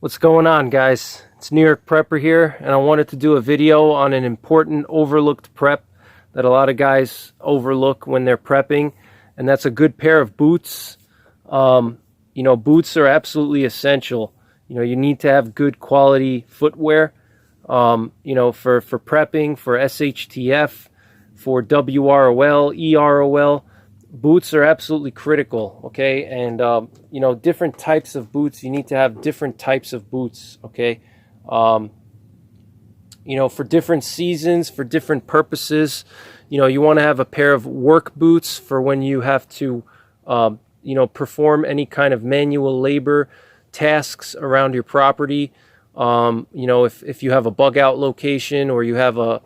What's going on, guys? It's New York Prepper here, and I wanted to do a video on an important overlooked prep that a lot of guys overlook when they're prepping, and that's a good pair of boots. Boots are absolutely essential. You need to have good quality footwear, for prepping, for SHTF, for WROL, EROL. Boots are absolutely critical, okay? And different types of boots, you need to have different types of boots, okay? For different seasons, for different purposes. You want to have a pair of work boots for when you have to perform any kind of manual labor tasks around your property. If you have a bug out location, or you have a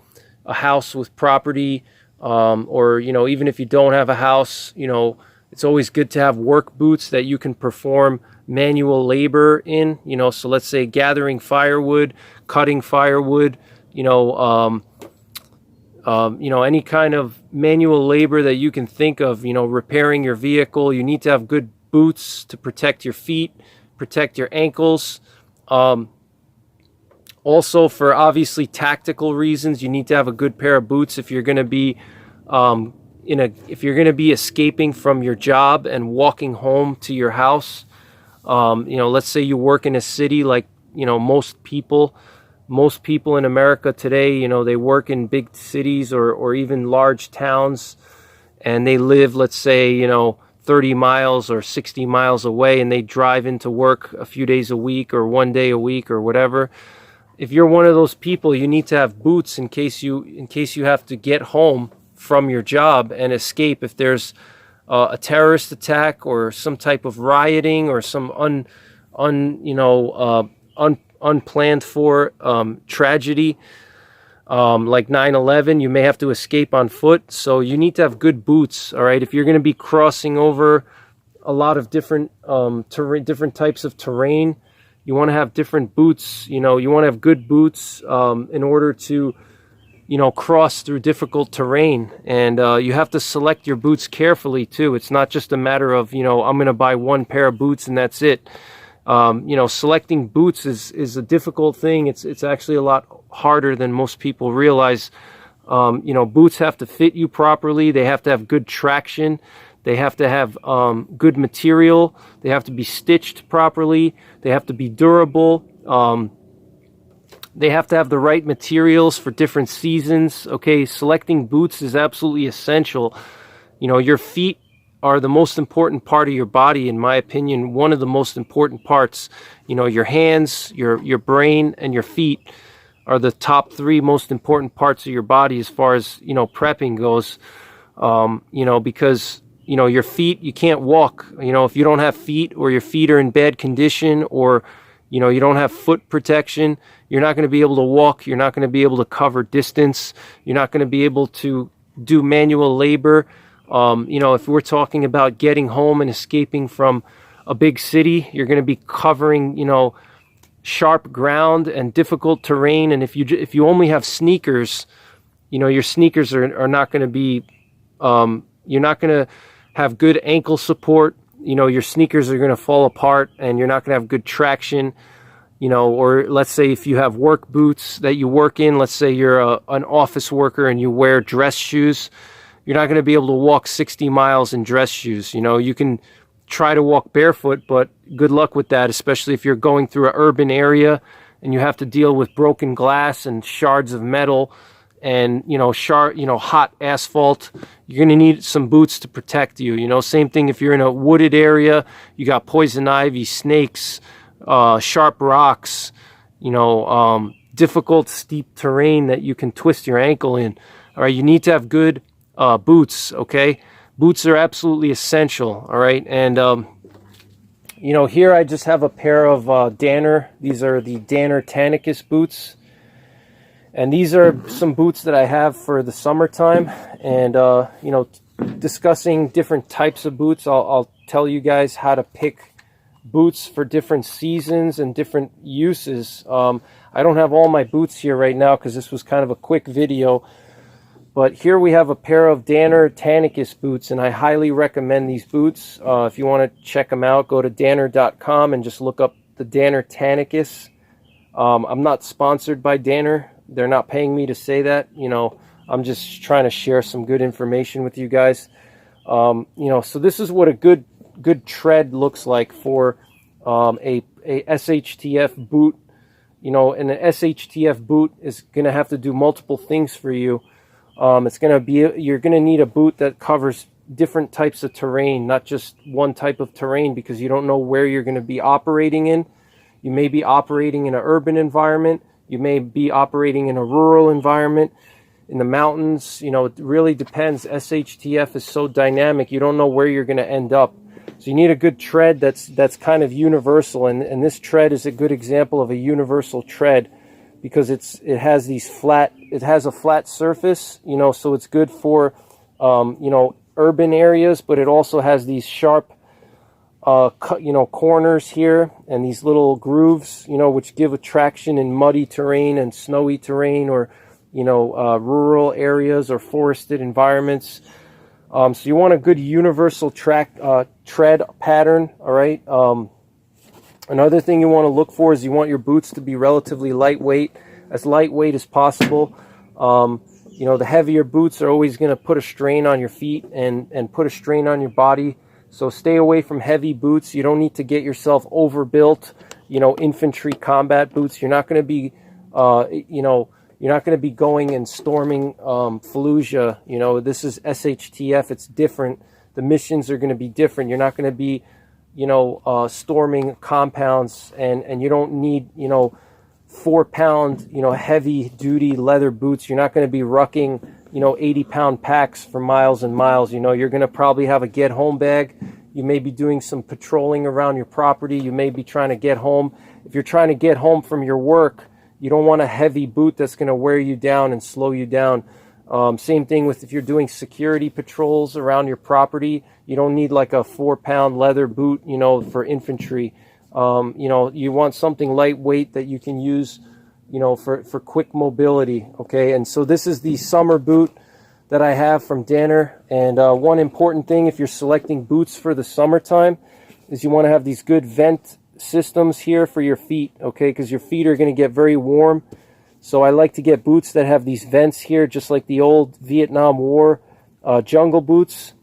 house with property, or even if you don't have a house, it's always good to have work boots that you can perform manual labor in. So let's say gathering firewood, cutting firewood, any kind of manual labor that you can think of, repairing your vehicle. You need to have good boots to protect your feet, protect your ankles. Also, for obviously tactical reasons, you need to have a good pair of boots if you're going to be escaping from your job and walking home to your house. Let's say you work in a city like most people in America today. They work in big cities or even large towns, and they live, let's say, 30 miles or 60 miles away, and they drive into work a few days a week or one day a week or whatever. If you're one of those people, you need to have boots in case you have to get home from your job and escape if there's a terrorist attack or some type of rioting or some unplanned for tragedy, like 9/11. You may have to escape on foot, so you need to have good boots. All right, if you're going to be crossing over a lot of different different types of terrain, you want to have different boots. You want to have good boots in order to cross through difficult terrain. And you have to select your boots carefully too. It's not just a matter of I'm going to buy one pair of boots and that's it. Selecting boots is a difficult thing. It's actually a lot harder than most people realize. Boots have to fit you properly. They have to have good traction. They have to have good material. They have to be stitched properly. They have to be durable. They have to have the right materials for different seasons. Okay, selecting boots is absolutely essential. Your feet are the most important part of your body, in my opinion. One of the most important parts. Your hands, your brain, and your feet are the top three most important parts of your body as far as prepping goes. Because your feet, you can't walk. If you don't have feet, or your feet are in bad condition, or you don't have foot protection, you're not going to be able to walk. You're not going to be able to cover distance. You're not going to be able to do manual labor. If we're talking about getting home and escaping from a big city, you're going to be covering, sharp ground and difficult terrain. And if you only have sneakers, your sneakers are not going to be, you're not going to have good ankle support. Your sneakers are going to fall apart, and you're not going to have good traction. Or let's say if you have work boots that you work in, let's say you're an office worker and you wear dress shoes, you're not going to be able to walk 60 miles in dress shoes. You can try to walk barefoot, but good luck with that, especially if you're going through an urban area and you have to deal with broken glass and shards of metal and hot asphalt. You're going to need some boots to protect you. Same thing if you're in a wooded area, you got poison ivy, snakes, sharp rocks, difficult steep terrain that you can twist your ankle in. All right, you need to have good boots. Okay, boots are absolutely essential. All right, and here I just have a pair of Danner. These are the Danner Tanicus boots. And these are some boots that I have for the summertime. And, discussing different types of boots, I'll tell you guys how to pick boots for different seasons and different uses. I don't have all my boots here right now because this was kind of a quick video. But here we have a pair of Danner Tanicus boots, and I highly recommend these boots. If you want to check them out, go to danner.com and just look up the Danner Tanicus. I'm not sponsored by Danner. They're not paying me to say that. You know, I'm just trying to share some good information with you guys. You know, so this is what a good tread looks like for a SHTF boot. You know, and an SHTF boot is going to have to do multiple things for you. It's going to be, you're going to need a boot that covers different types of terrain, not just one type of terrain, because you don't know where you're going to be operating in. You may be operating in an urban environment. You may be operating in a rural environment, in the mountains. You know, it really depends. SHTF is so dynamic. You don't know where you're going to end up. So you need a good tread that's kind of universal. And this tread is a good example of a universal tread, because it has a flat surface, you know, so it's good for, you know, urban areas, but it also has these sharp, you know, corners here and these little grooves, you know, which give a traction in muddy terrain and snowy terrain, or, you know, rural areas or forested environments. So you want a good universal tread pattern, all right? Another thing you want to look for is you want your boots to be relatively lightweight as possible. You know, the heavier boots are always going to put a strain on your feet and put a strain on your body. So stay away from heavy boots. You don't need to get yourself overbuilt, you know, infantry combat boots. You're not going to be, you know, you're not going to be going and storming Fallujah. You know, this is SHTF. It's different. The missions are going to be different. You're not going to be, you know, storming compounds, and you don't need, you know, 4-pound, you know, heavy duty leather boots. You're not going to be rucking, you know, 80-pound packs for miles and miles. You know, you're going to probably have a get home bag. You may be doing some patrolling around your property. You may be trying to get home. If you're trying to get home from your work, you don't want a heavy boot that's going to wear you down and slow you down. Same thing with if you're doing security patrols around your property. You don't need like a 4-pound leather boot, you know, for infantry. You know, you want something lightweight that you can use, you know, for quick mobility, okay? And so this is the summer boot that I have from Danner. And one important thing if you're selecting boots for the summertime is you want to have these good vent systems here for your feet, okay? Because your feet are going to get very warm. So I like to get boots that have these vents here, just like the old Vietnam War jungle boots.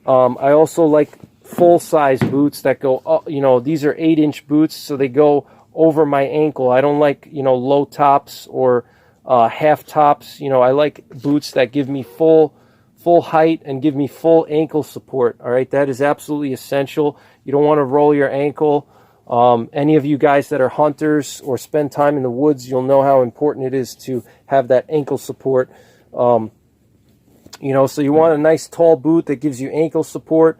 I also like full-size boots that go up. You know, these are 8-inch boots, so they go over my ankle. I don't like, you know, low tops or half tops. You know, I like boots that give me full height and give me full ankle support. All right, that is absolutely essential. You don't want to roll your ankle. Any of you guys that are hunters or spend time in the woods, you'll know how important it is to have that ankle support. You know, so you want a nice tall boot that gives you ankle support.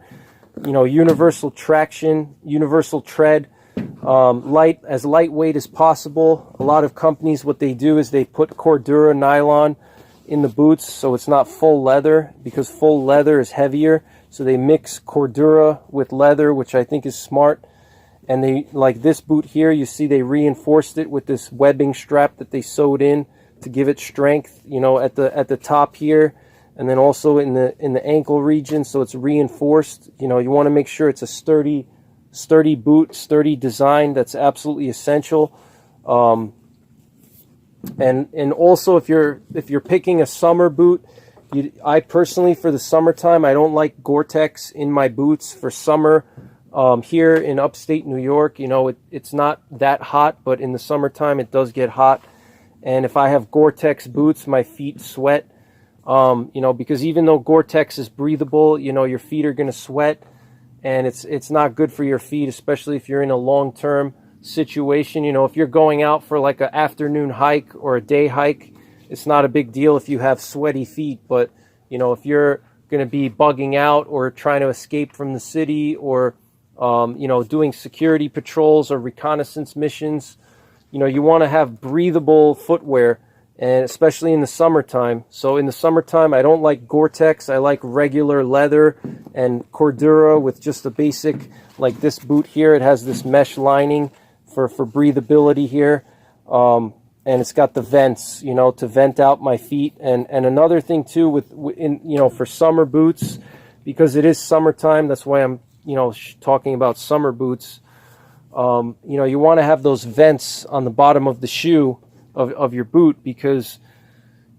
You know, universal traction, universal tread, as lightweight as possible. A lot of companies, what they do is they put Cordura nylon in the boots, so it's not full leather, because full leather is heavier. So they mix Cordura with leather, which I think is smart. And they, like this boot here, you see they reinforced it with this webbing strap that they sewed in to give it strength, you know, at the top here. And then also in the ankle region, so it's reinforced. You know, you want to make sure it's a sturdy boot, sturdy design. That's absolutely essential. And also if you're picking a summer boot, I personally, for the summertime, I don't like Gore-tex in my boots for summer. Here in upstate New York, you know, it's not that hot, but in the summertime it does get hot. And if I have Gore-tex boots, my feet sweat. You know, because even though Gore-tex is breathable, you know, your feet are going to sweat, and it's not good for your feet, especially if you're in a long-term situation. You know, if you're going out for like an afternoon hike or a day hike, it's not a big deal if you have sweaty feet. But, you know, if you're going to be bugging out or trying to escape from the city, or, you know, doing security patrols or reconnaissance missions, you know, you want to have breathable footwear. And especially in the summertime. So in the summertime, I don't like Gore-tex. I like regular leather and Cordura with just a basic, like this boot here. It has this mesh lining for breathability here. And it's got the vents, you know, to vent out my feet. And another thing too, you know, for summer boots, because it is summertime, that's why I'm, you know, talking about summer boots. You know, you want to have those vents on the bottom of the shoe of your boot, because,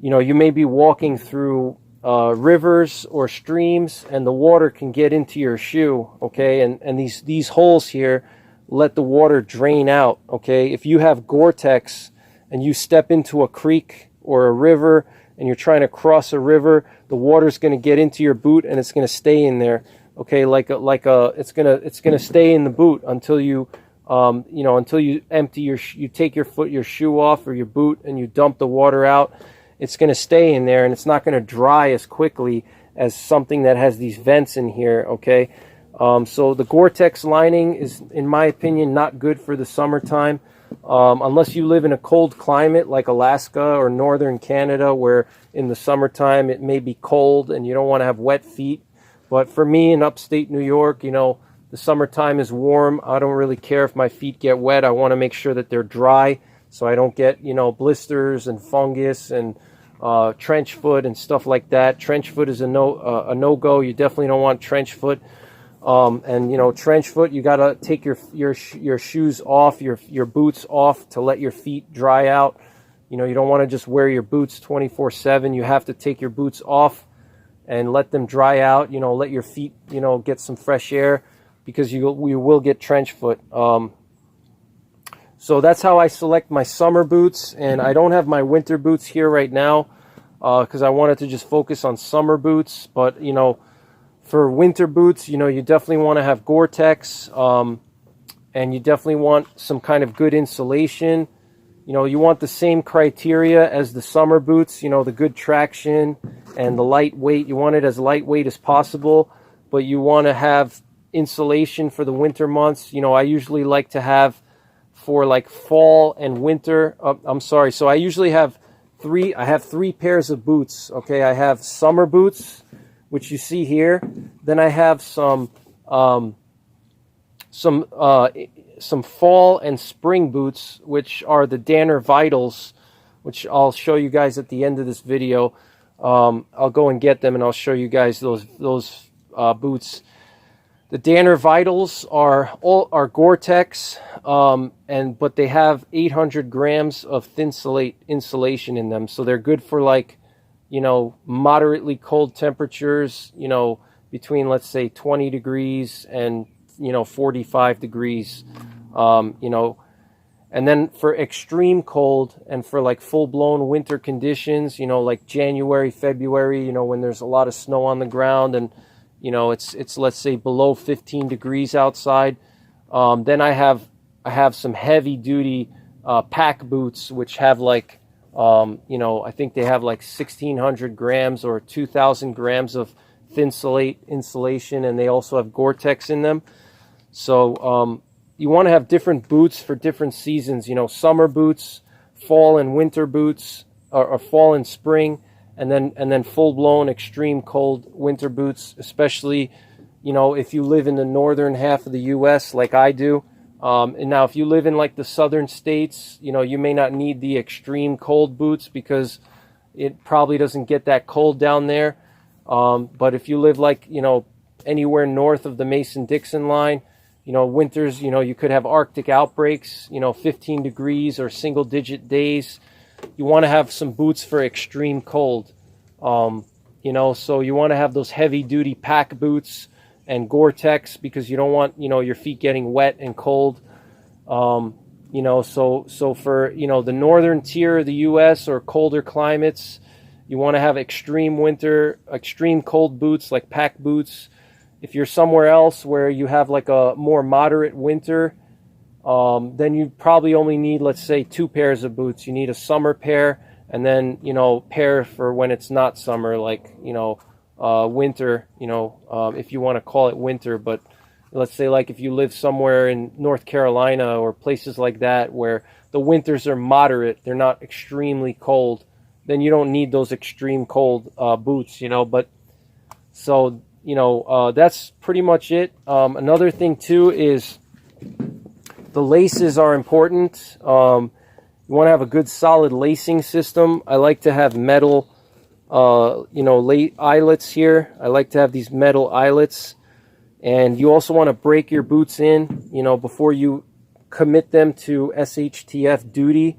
you know, you may be walking through rivers or streams, and the water can get into your shoe, okay? And these holes here let the water drain out, okay? If you have Gore-Tex and you step into a creek or a river and you're trying to cross a river, the water's going to get into your boot and it's going to stay in there, okay? It's gonna stay in the boot until you you know, until you empty you take your shoe off or your boot and you dump the water out. It's going to stay in there, and it's not going to dry as quickly as something that has these vents in here, okay? So the Gore-Tex lining is, in my opinion, not good for the summertime, unless you live in a cold climate like Alaska or northern Canada, where in the summertime it may be cold and you don't want to have wet feet. But for me in upstate New York, you know, the summertime is warm. I don't really care if my feet get wet. I want to make sure that they're dry so I don't get, you know, blisters and fungus and trench foot and stuff like that. Trench foot is a no-go. You definitely don't want trench foot. And you know, trench foot, you gotta take your shoes off, your boots off to let your feet dry out. You know, you don't want to just wear your boots 24/7. You have to take your boots off and let them dry out. You know, let your feet, you know, get some fresh air, because you will get trench foot. So that's how I select my summer boots, and I don't have my winter boots here right now because I wanted to just focus on summer boots. But you know, for winter boots, you know, you definitely want to have Gore-Tex, and you definitely want some kind of good insulation. You know, you want the same criteria as the summer boots, you know, the good traction and the lightweight. You want it as lightweight as possible, but you want to have insulation for the winter months. You know, I usually like to have, for like fall and winter, so I usually have three pairs of boots, okay? I have summer boots, which you see here. Then I have some fall and spring boots, which are the Danner Vitals, which I'll show you guys at the end of this video. I'll go and get them and I'll show you guys those boots. The Danner Vitals are Gore-Tex, but they have 800 grams of thin insulation in them, so they're good for, like, you know, moderately cold temperatures, you know, between, let's say, 20 degrees and, you know, 45 degrees, you know. And then for extreme cold and for like full-blown winter conditions, you know, like January, February, you know, when there's a lot of snow on the ground and, you know, it's let's say below 15 degrees outside, then I have some heavy-duty pack boots, which have like, you know, I think they have like 1,600 grams or 2,000 grams of thin insulation, and they also have Gore-Tex in them. So you want to have different boots for different seasons, you know, summer boots, fall and winter boots, or fall and spring, and then full-blown extreme cold winter boots, especially, you know, if you live in the northern half of the U.S. like I do. And now if you live in like the southern states, you know, you may not need the extreme cold boots because it probably doesn't get that cold down there. But if you live like, you know, anywhere north of the Mason-Dixon line, you know, winters, you know, you could have Arctic outbreaks, you know, 15 degrees or single-digit days. You want to have some boots for extreme cold, you know, so you want to have those heavy-duty pack boots and Gore-Tex because you don't want, you know, your feet getting wet and cold. You know, so for, you know, the northern tier of the U.S. or colder climates, you want to have extreme cold boots like pack boots. If you're somewhere else where you have like a more moderate winter, then you probably only need, let's say, 2 pairs of boots. You need a summer pair and then, you know, pair for when it's not summer, like, you know, winter, you know, if you want to call it winter. But let's say like if you live somewhere in North Carolina or places like that where the winters are moderate, they're not extremely cold, then you don't need those extreme cold boots, you know. But so, you know, that's pretty much it. Another thing too is the laces are important. You want to have a good solid lacing system. I like to have metal, you know, eyelets here. I like to have these metal eyelets. And you also want to break your boots in, you know, before you commit them to SHTF duty,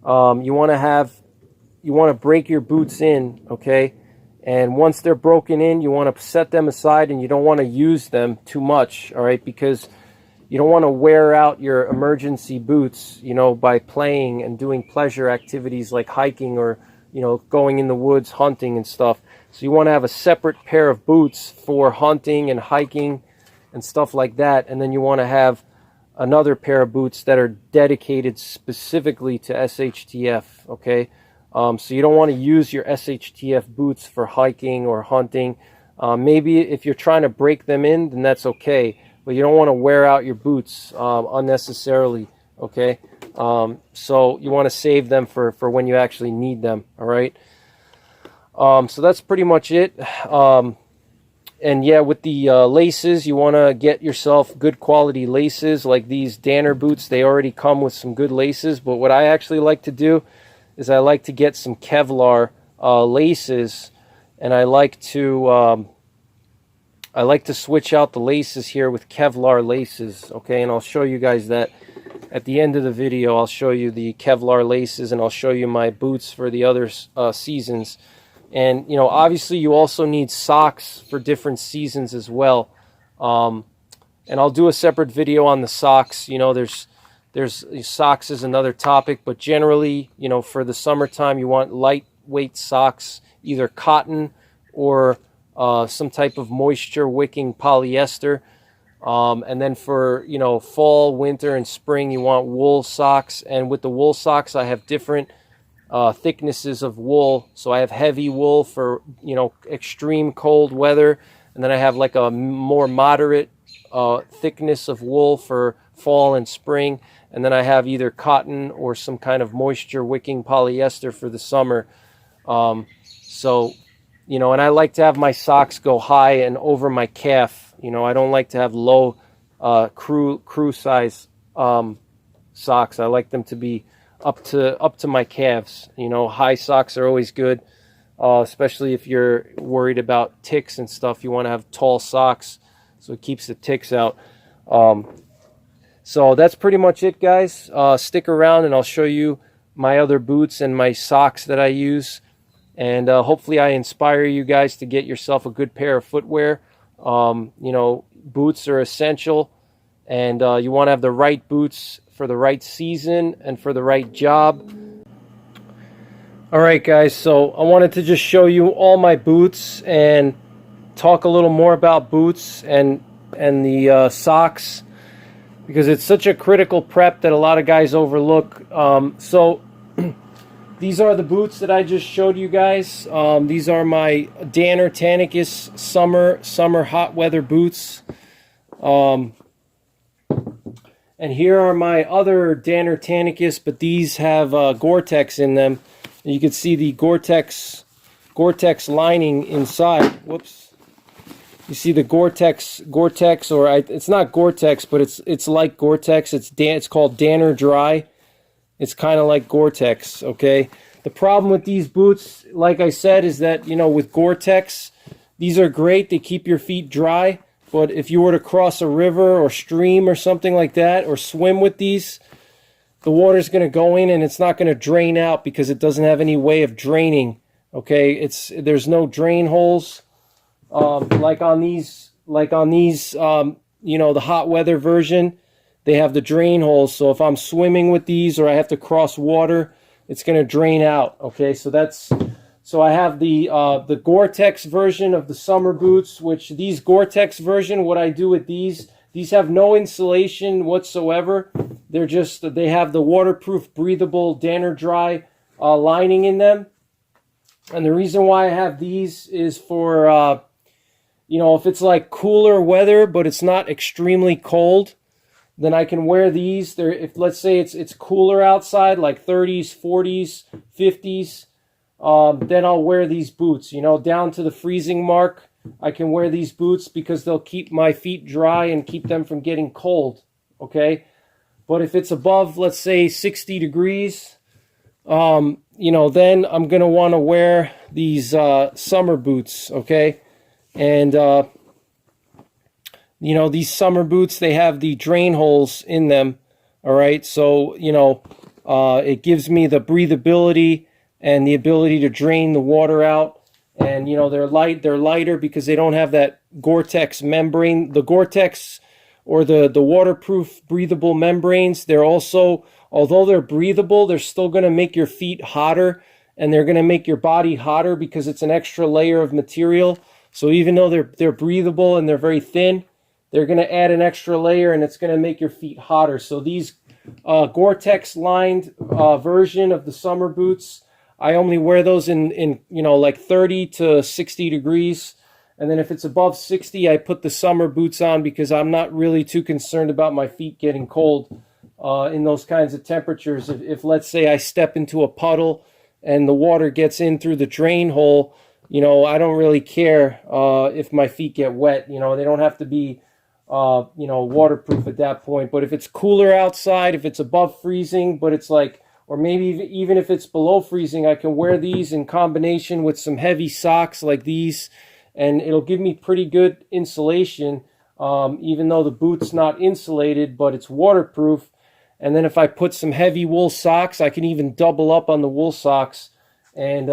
you want to break your boots in, okay? And once they're broken in, you want to set them aside, and you don't want to use them too much, all right? Because you don't want to wear out your emergency boots, you know, by playing and doing pleasure activities like hiking or, you know, going in the woods, hunting and stuff. So you want to have a separate pair of boots for hunting and hiking and stuff like that. And then you want to have another pair of boots that are dedicated specifically to SHTF, okay? So you don't want to use your SHTF boots for hiking or hunting. Maybe if you're trying to break them in, then that's okay. But you don't want to wear out your boots unnecessarily, okay? So you want to save them for when you actually need them, all right? So that's pretty much it. And yeah, with the laces, you want to get yourself good quality laces like these Danner boots. They already come with some good laces, but what I actually like to do is I like to get some Kevlar laces, and I like to switch out the laces here with Kevlar laces, okay? And I'll show you guys that at the end of the video. I'll show you the Kevlar laces, and I'll show you my boots for the other seasons. And, you know, obviously you also need socks for different seasons as well. And I'll do a separate video on the socks. You know, there's socks is another topic, but generally, you know, for the summertime, you want lightweight socks, either cotton or some type of moisture wicking polyester. And then for, you know, fall, winter, and spring, you want wool socks. And with the wool socks, I have different thicknesses of wool. So I have heavy wool for, you know, extreme cold weather, and then I have like a more moderate thickness of wool for fall and spring, and then I have either cotton or some kind of moisture wicking polyester for the summer. So, you know, and I like to have my socks go high and over my calf. You know, I don't like to have low crew size socks. I like them to be up to my calves. You know, high socks are always good, especially if you're worried about ticks and stuff. You want to have tall socks so it keeps the ticks out. So that's pretty much it, guys. Stick around and I'll show you my other boots and my socks that I use, and hopefully I inspire you guys to get yourself a good pair of footwear. You know, boots are essential, and you want to have the right boots for the right season and for the right job. All right, guys, so I wanted to just show you all my boots and talk a little more about boots and the socks, because it's such a critical prep that a lot of guys overlook. So these are the boots that I just showed you guys. These are my Danner Tanicus summer hot weather boots. And here are my other Danner Tanicus, but these have Gore-tex in them. And you can see the Gore-tex lining inside. Whoops. You see the Gore-tex, or it's not Gore-tex, but it's like Gore-tex. It's called Danner Dry. It's kind of like Gore-tex, okay? The problem with these boots, like I said, is that, you know, with Gore-tex, these are great. They keep your feet dry. But if you were to cross a river or stream or something like that, or swim with these, the water's going to go in and it's not going to drain out because it doesn't have any way of draining, okay? There's no drain holes. Like on these, you know, the hot weather version, they have the drain holes. So if I'm swimming with these or I have to cross water, it's going to drain out. Okay, so I have the Gore-tex version of the summer boots, which these Gore-tex version, what I do with these have no insulation whatsoever. They have the waterproof, breathable Danner Dry lining in them. And the reason why I have these is for you know, if it's like cooler weather, but it's not extremely cold, then I can wear these. If let's say it's cooler outside, like 30s, 40s, 50s, then I'll wear these boots. You know, down to the freezing mark, I can wear these boots because they'll keep my feet dry and keep them from getting cold. Okay, but if it's above, let's say 60 degrees, you know, then I'm gonna want to wear these summer boots. Okay. And, you know, these summer boots, they have the drain holes in them. All right, so it gives me the breathability and the ability to drain the water out. And they're lighter because they don't have that Gore-tex membrane. The Gore-tex, or the waterproof breathable membranes, they're also, although they're breathable, they're still going to make your feet hotter, and they're going to make your body hotter because it's an extra layer of material. So even though they're breathable and they're very thin, they're going to add an extra layer, and it's going to make your feet hotter. So these Gore-tex lined version of the summer boots, I only wear those in like 30 to 60 degrees. And then if it's above 60, I put the summer boots on because I'm not really too concerned about my feet getting cold in those kinds of temperatures. If let's say I step into a puddle and the water gets in through the drain hole, I don't really care if my feet get wet. They don't have to be waterproof at that point. But if it's cooler outside, if it's above freezing, but it's like, or maybe even if it's below freezing, I can wear these in combination with some heavy socks like these, and it'll give me pretty good insulation, even though the boot's not insulated, but it's waterproof. And then if I put some heavy wool socks, I can even double up on the wool socks, and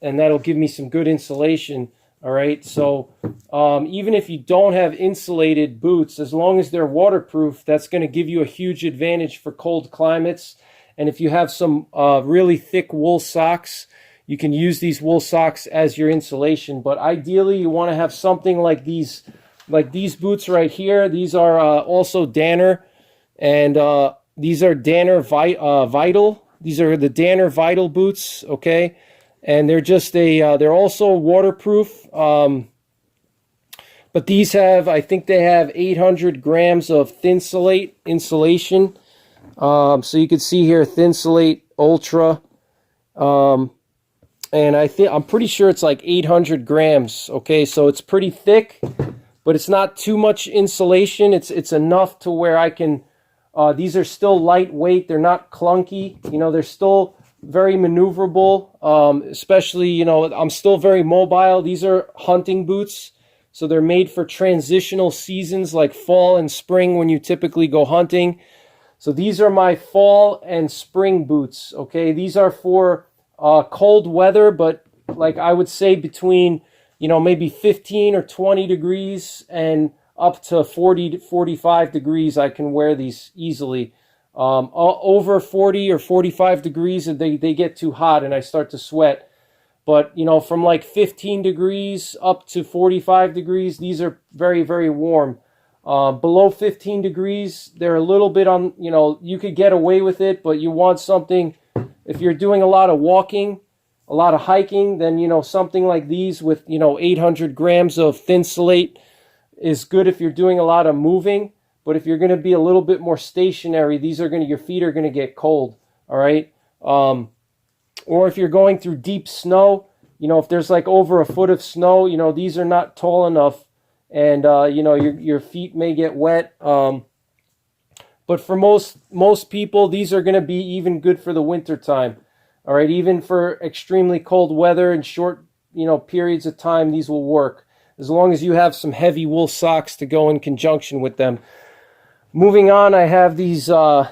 that'll give me some good insulation. All right, so even if you don't have insulated boots, as long as they're waterproof, that's going to give you a huge advantage for cold climates. And if you have some really thick wool socks, you can use these wool socks as your insulation. But ideally, you want to have something like these boots right here. These are also Danner, and these are Danner Vital. These are the Danner Vital boots, okay? And they're just they're also waterproof. But these have, I think they have 800 grams of Thinsulate insulation. So you can see here, Thinsulate Ultra. And I'm pretty sure it's like 800 grams. Okay, so it's pretty thick, but it's not too much insulation. It's enough to where I can. These are still lightweight. They're not clunky. They're still very maneuverable. Especially, I'm still very mobile. These are hunting boots, so they're made for transitional seasons like fall and spring when you typically go hunting. So these are my fall and spring boots. Okay, these are for cold weather, but like I would say between maybe 15 or 20 degrees and up to 40 to 45 degrees, I can wear these easily. Over 40 or 45 degrees, they get too hot and I start to sweat. But from like 15 degrees up to 45 degrees, these are very, very warm. Below 15 degrees, they're a little bit on, you could get away with it, but you want something, if you're doing a lot of walking, a lot of hiking, then, something like these with, 800 grams of Thinsulate is good if you're doing a lot of moving. But if you're going to be a little bit more stationary, your feet are going to get cold. All right. Or if you're going through deep snow, if there's like over a foot of snow, these are not tall enough. And, your feet may get wet. But for most people, these are going to be even good for the winter time. All right. Even for extremely cold weather and short, periods of time, these will work as long as you have some heavy wool socks to go in conjunction with them. Moving on, I have these are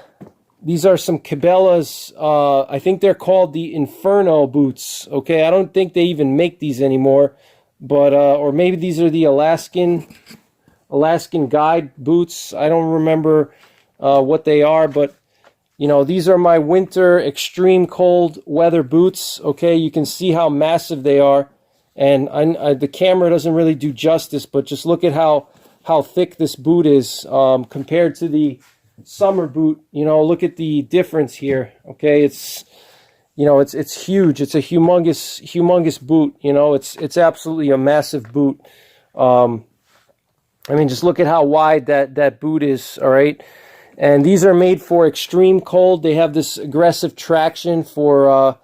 some Cabela's, I think they're called the Inferno boots. Okay. I don't think they even make these anymore. But or maybe these are the Alaskan Guide boots. I don't remember what they are, but these are my winter extreme cold weather boots. Okay, you can see how massive they are, and the camera doesn't really do justice. But just look at how thick this boot is compared to the summer boot. Look at the difference here. Okay, it's huge. It's a humongous boot. It's absolutely a massive boot. Just look at how wide that boot is. All right. And these are made for extreme cold. They have this aggressive traction for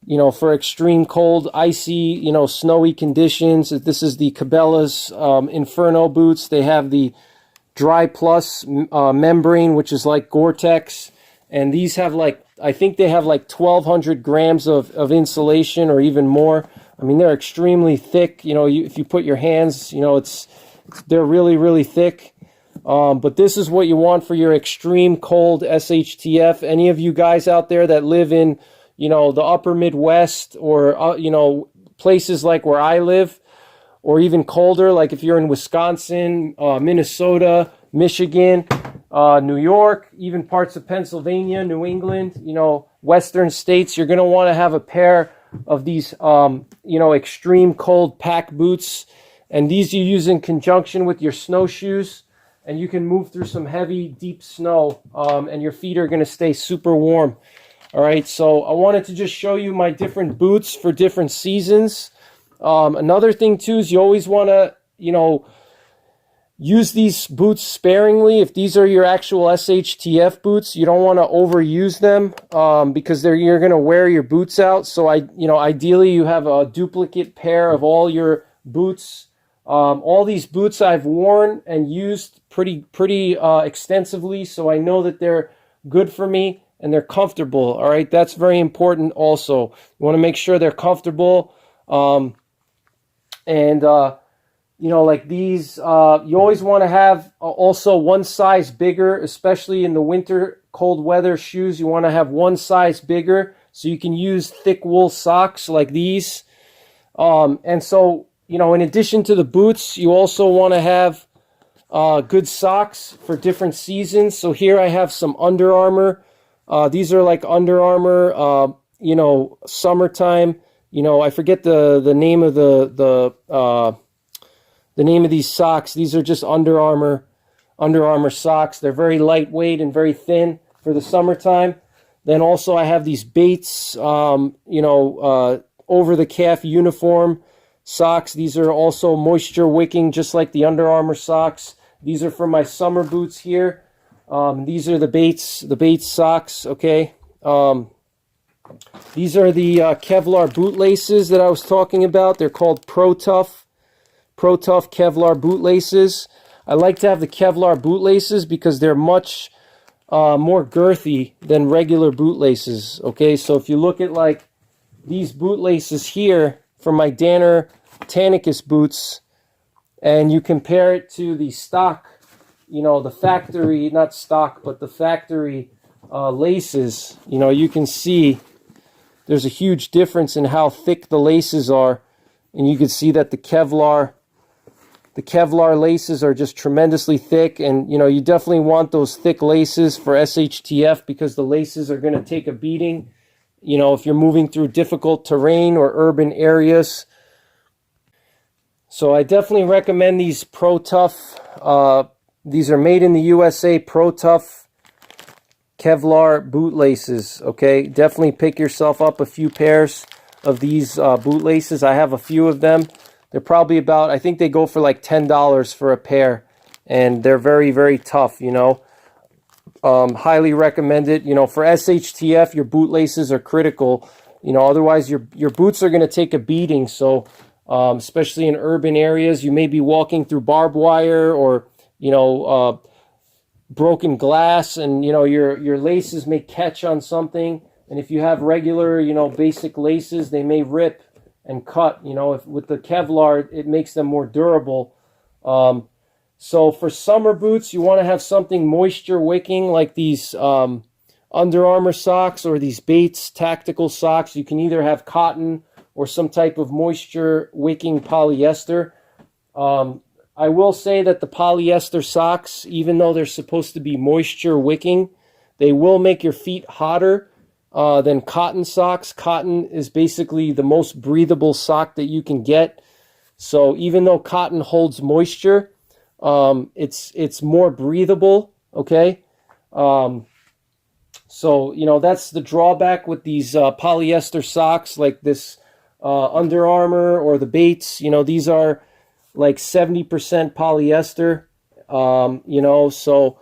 extreme cold, icy, snowy conditions. This is the Cabela's Inferno boots. They have the Dry Plus membrane, which is like Gore-tex. And these have I think they have 1,200 grams of insulation or even more. They're extremely thick. If you put your hands, they're really, really thick. But this is what you want for your extreme cold SHTF. Any of you guys out there that live in, the upper Midwest or, places like where I live, or even colder, like if you're in Wisconsin, Minnesota, Michigan, New York, even parts of Pennsylvania, New England, western states, you're going to want to have a pair of these, extreme cold pack boots. And these you use in conjunction with your snowshoes. And you can move through some heavy, deep snow, and your feet are going to stay super warm. All right, so I wanted to just show you my different boots for different seasons. Another thing, too, is you always want to, use these boots sparingly. If these are your actual SHTF boots, you don't want to overuse them because you're going to wear your boots out. So, ideally, you have a duplicate pair of all your boots. All these boots I've worn and used pretty extensively, so I know that they're good for me and they're comfortable. All right, that's very important also. You want to make sure they're comfortable. Like these, you always want to have also one size bigger, especially in the winter cold weather shoes. You want to have one size bigger so you can use thick wool socks like these. In addition to the boots, you also want to have good socks for different seasons. So here I have some Under Armour. These are like Under Armour, summertime. I forget the name of the name of these socks. These are just Under Armour socks. They're very lightweight and very thin for the summertime. Then also I have these Bates, over the calf uniform socks. These are also moisture wicking, just like the Under Armour socks. These are for my summer boots here. These are the Bates socks. Okay. These are the Kevlar boot laces that I was talking about. They're called Pro Tough Kevlar boot laces. I like to have the Kevlar boot laces because they're much more girthy than regular boot laces. Okay, so if you look at like these boot laces here from my Tanicus boots, and you compare it to the stock, the factory, not stock, but the factory laces, you can see there's a huge difference in how thick the laces are. And you can see that the Kevlar laces are just tremendously thick. And, you definitely want those thick laces for SHTF because the laces are going to take a beating, if you're moving through difficult terrain or urban areas. So I definitely recommend these Pro Tough. These are made in the USA, Pro Tough Kevlar boot laces. Okay, definitely pick yourself up a few pairs of these boot laces. I have a few of them. They're probably about, I think they go for like $10 for a pair, and they're very, very tough. Highly recommend it. For SHTF, your boot laces are critical. Otherwise your boots are going to take a beating. So especially in urban areas, you may be walking through barbed wire or broken glass, and your laces may catch on something. And if you have regular basic laces, they may rip and cut. With the Kevlar, it makes them more durable. So for summer boots, you want to have something moisture wicking like these Under Armour socks or these Bates tactical socks. You can either have cotton or some type of moisture wicking polyester. I will say that the polyester socks, even though they're supposed to be moisture wicking, they will make your feet hotter than cotton socks. Cotton is basically the most breathable sock that you can get. So even though cotton holds moisture, it's more breathable. Okay. So that's the drawback with these polyester socks like this Under Armour or the Bates. These are like 70% polyester. So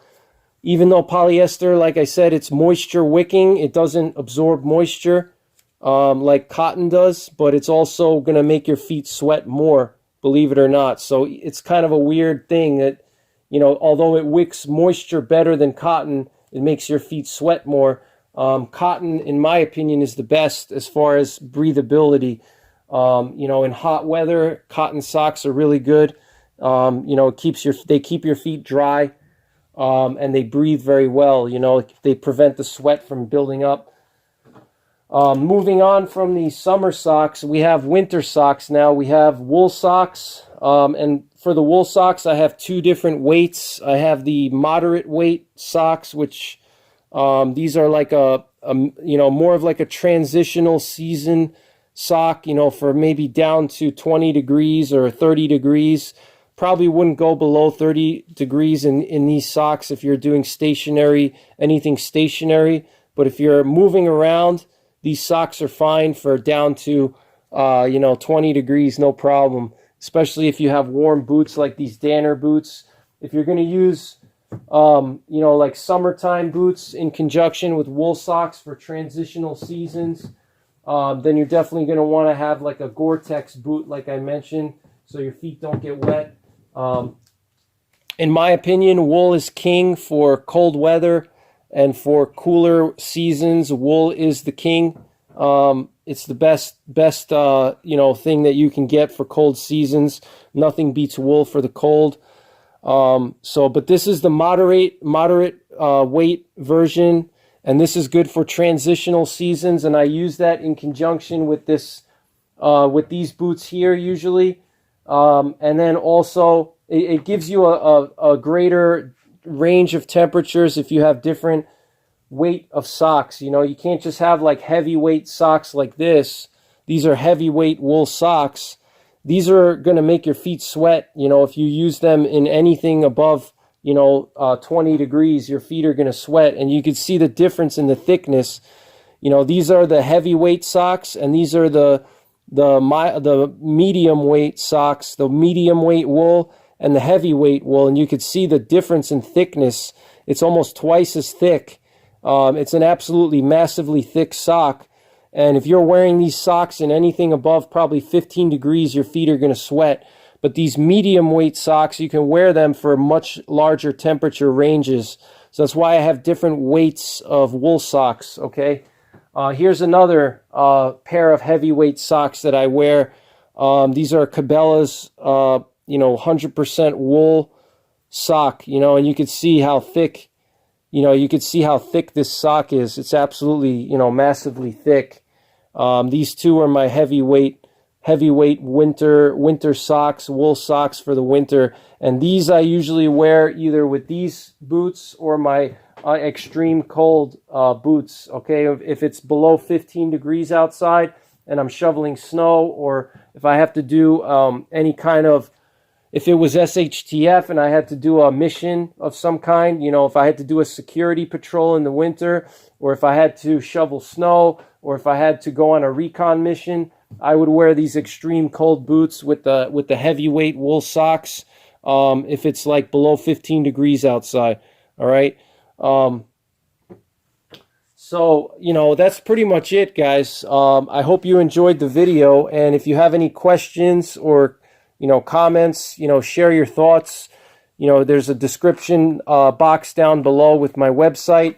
even though polyester, like I said, it's moisture wicking, it doesn't absorb moisture like cotton does, but it's also going to make your feet sweat more, believe it or not. So it's kind of a weird thing that, although it wicks moisture better than cotton, it makes your feet sweat more. Cotton, in my opinion, is the best as far as breathability. In hot weather, cotton socks are really good. They keep your feet dry. and they breathe very well. You know, they prevent the sweat from building up. Moving on from the summer socks, we have winter socks now. We have wool socks, and for the wool socks, I have two different weights. I have the moderate weight socks, which these are like a you know, more of like a transitional season sock, you know, for maybe down to 20 degrees or 30 degrees. Probably wouldn't go below 30 degrees in these socks if you're doing stationary, anything stationary. But if you're moving around, these socks are fine for down to, you know, 20 degrees, no problem. Especially if you have warm boots like these Danner boots. If you're going to use, you know, like summertime boots in conjunction with wool socks for transitional seasons, then you're definitely going to want to have like a Gore-tex boot, like I mentioned, so your feet don't get wet. In my opinion, wool is king for cold weather, and for cooler seasons, wool is the king. It's the best you know, thing that you can get for cold seasons. Nothing beats wool for the cold. But this is the moderate weight version, and this is good for transitional seasons. And I use that in conjunction with this, with these boots here usually. And then also it gives you a greater range of temperatures if you have different weight of socks. You know, you can't just have like heavyweight socks like this. These are heavyweight wool socks. These are going to make your feet sweat. You know, if you use them in anything above, you know, 20 degrees, your feet are going to sweat. And you can see the difference in the thickness. You know, these are the heavyweight socks, and these are the medium weight socks, the medium weight wool and the heavyweight wool, and you could see the difference in thickness. It's almost twice as thick. It's an absolutely massively thick sock, and if you're wearing these socks in anything above probably 15 degrees, your feet are going to sweat. But these medium weight socks, you can wear them for much larger temperature ranges. So that's why I have different weights of wool socks, okay? Here's another pair of heavyweight socks that I wear. These are Cabela's, you know, 100% wool sock, you know, and you can see how thick, you know, you can see how thick this sock is. It's absolutely, you know, massively thick. These two are my heavyweight winter socks, wool socks for the winter. And these I usually wear either with these boots or my extreme cold boots, okay? If it's below 15 degrees outside and I'm shoveling snow, or if I have to do any kind of, if it was SHTF and I had to do a mission of some kind, you know, if I had to do a security patrol in the winter, or if I had to shovel snow, or if I had to go on a recon mission, I would wear these extreme cold boots with the heavyweight wool socks if it's like below 15 degrees outside, all right? So, you know, that's pretty much it, guys. I hope you enjoyed the video, and if you have any questions or, you know, comments, you know, share your thoughts. You know, there's a description box down below with my website.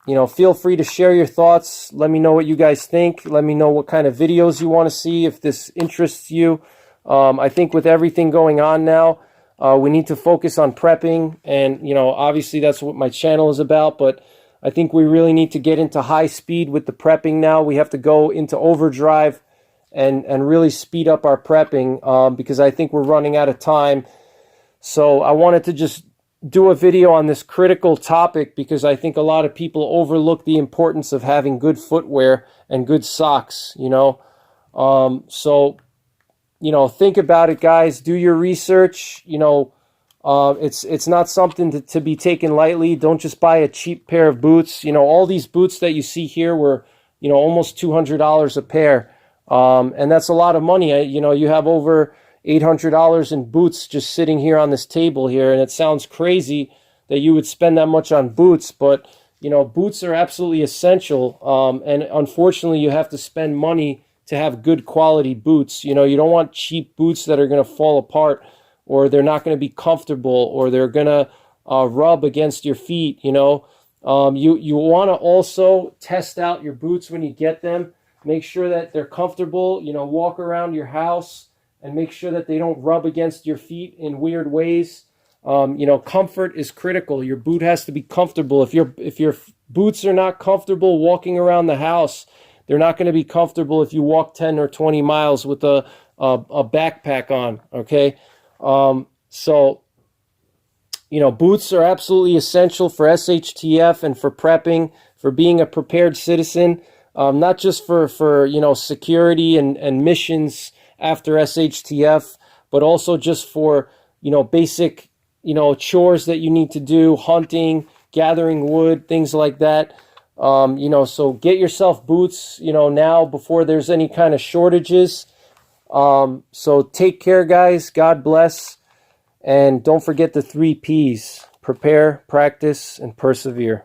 You know, feel free to share your thoughts. Let me know what you guys think. Let me know what kind of videos you want to see if this interests you. I think with everything going on now, we need to focus on prepping, and, you know, obviously that's what my channel is about, but I think we really need to get into high speed with the prepping now. We have to go into overdrive and really speed up our prepping because I think we're running out of time. So I wanted to just do a video on this critical topic because I think a lot of people overlook the importance of having good footwear and good socks, you know. So, you know, think about it, guys. Do your research. You know, it's not something to be taken lightly. Don't just buy a cheap pair of boots. You know, all these boots that you see here were, you know, almost $200 a pair. And that's a lot of money. You know, you have over $800 in boots just sitting here on this table here, and it sounds crazy that you would spend that much on boots, but, you know, boots are absolutely essential, and unfortunately you have to spend money to have good quality boots. You know, you don't want cheap boots that are going to fall apart, or they're not going to be comfortable, or they're going to rub against your feet, you know. You want to also test out your boots when you get them. Make sure that they're comfortable. You know, walk around your house and make sure that they don't rub against your feet in weird ways. You know, comfort is critical. Your boot has to be comfortable. If your boots are not comfortable walking around the house, they're not going to be comfortable if you walk 10 or 20 miles with a backpack on, okay? So, you know, boots are absolutely essential for SHTF and for prepping, for being a prepared citizen, not just for you know, security and missions after SHTF, but also just for, you know, basic, you know, chores that you need to do, hunting, gathering wood, things like that. You know, so get yourself boots, you know, now before there's any kind of shortages. So take care, guys. God bless. And don't forget the 3 Ps: prepare, practice, and persevere.